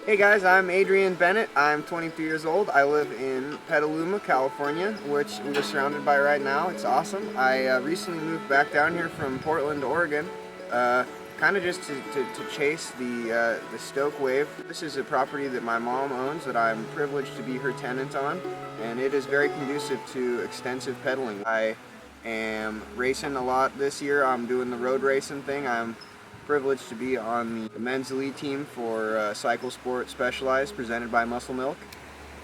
Hey guys, I'm Adrian Bennett. I'm 23 years old. I live in Petaluma, California, which we're surrounded by right now. It's awesome. I recently moved back down here from Portland, Oregon, kind of just to chase the Stoke wave. This is a property that my mom owns that I'm privileged to be her tenant on, and it is very conducive to extensive pedaling. I am racing a lot this year. I'm doing the road racing thing. I'm privileged to be on the men's elite team for Cycle Sport Specialized presented by Muscle Milk,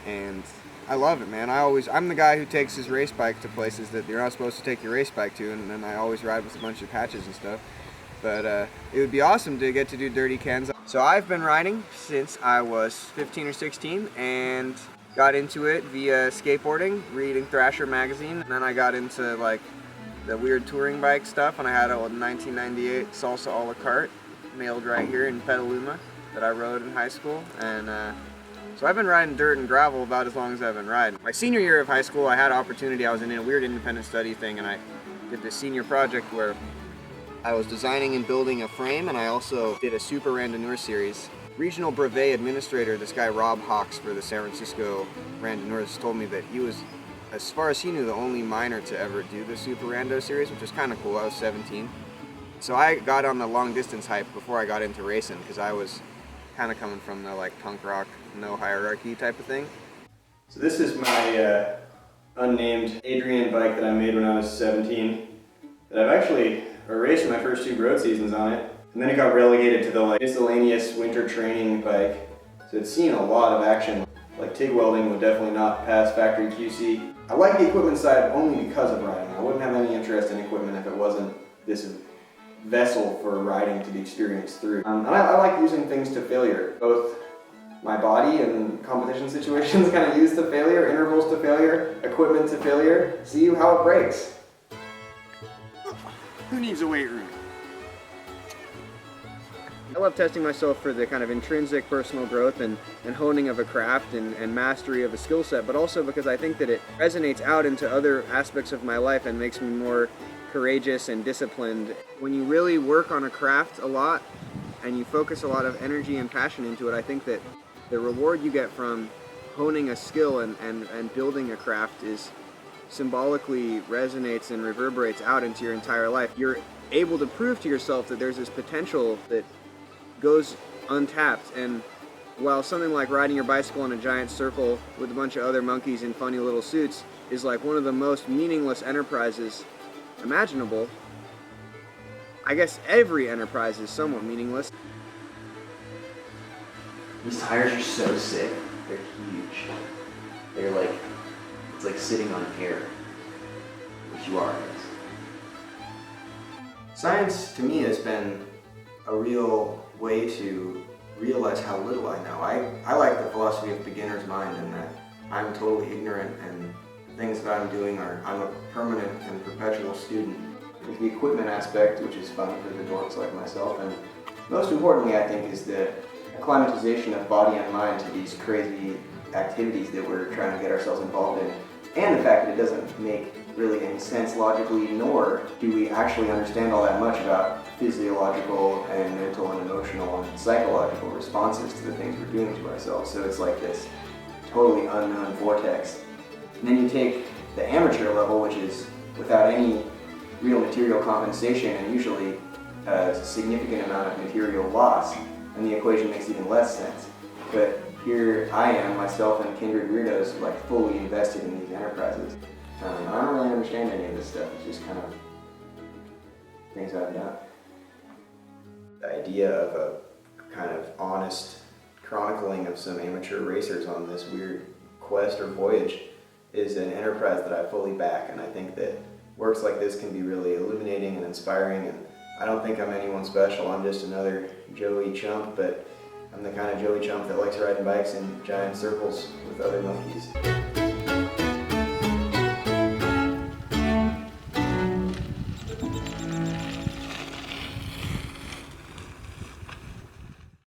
and I love it, man. I'm the guy who takes his race bike to places that you're not supposed to take your race bike to, and then I always ride with a bunch of patches and stuff. But it would be awesome to get to do dirty cans. So I've been riding since I was 15 or 16 and got into it via skateboarding, reading Thrasher magazine, and then I got into like the weird touring bike stuff, and I had a 1998 Salsa a la carte mailed right here in Petaluma that I rode in high school, and so I've been riding dirt and gravel about as long as I've been riding. My senior year of high school, I had an opportunity. I was in a weird independent study thing, and I did this senior project where I was designing and building a frame, and I also did a super randonneur series. Regional brevet administrator, this guy Rob Hawks for the San Francisco Randonneurs, told me that he was, as far as he knew, the only minor to ever do the Super Rando series, which was kind of cool. I was 17. So I got on the long distance hype before I got into racing, because I was kind of coming from the like punk rock, no hierarchy type of thing. So this is my unnamed Adrian bike that I made when I was 17, that I've actually raced my first 2 road seasons on it. And then it got relegated to the like miscellaneous winter training bike. So it's seen a lot of action. Like TIG welding would definitely not pass factory QC. I like the equipment side only because of riding. I wouldn't have any interest in equipment if it wasn't this vessel for riding to be experienced through. And I like using things to failure. Both my body and competition situations kind of use to failure, intervals to failure, equipment to failure, see how it breaks. Who needs a weight room? I love testing myself for the kind of intrinsic personal growth and honing of a craft and mastery of a skill set, but also because I think that it resonates out into other aspects of my life and makes me more courageous and disciplined. When you really work on a craft a lot and you focus a lot of energy and passion into it, I think that the reward you get from honing a skill and building a craft is symbolically resonates and reverberates out into your entire life. You're able to prove to yourself that there's this potential that goes untapped, and while something like riding your bicycle in a giant circle with a bunch of other monkeys in funny little suits is like one of the most meaningless enterprises imaginable, I guess every enterprise is somewhat meaningless. These tires are so sick. They're huge. They're like, it's like sitting on air, which you are, I guess. Science to me has been a real way to realize how little I know. I like the philosophy of beginner's mind, in that I'm totally ignorant and the things that I'm doing I'm a permanent and perpetual student. There's the equipment aspect, which is fun for the dorks like myself, and most importantly I think is the acclimatization of body and mind to these crazy activities that we're trying to get ourselves involved in, and the fact that it doesn't make really any sense logically, nor do we actually understand all that much about physiological and mental and emotional and psychological responses to the things we're doing to ourselves. So it's like this totally unknown vortex. And then you take the amateur level, which is without any real material compensation and usually a significant amount of material loss, and the equation makes even less sense. But here I am, myself and kindred weirdos, like fully invested in these enterprises. I don't really understand any of this stuff. It's just kind of things I've done. The idea of a kind of honest chronicling of some amateur racers on this weird quest or voyage is an enterprise that I fully back, and I think that works like this can be really illuminating and inspiring, and I don't think I'm anyone special. I'm just another Joey chump, but I'm the kind of Joey chump that likes riding bikes in giant circles with other monkeys.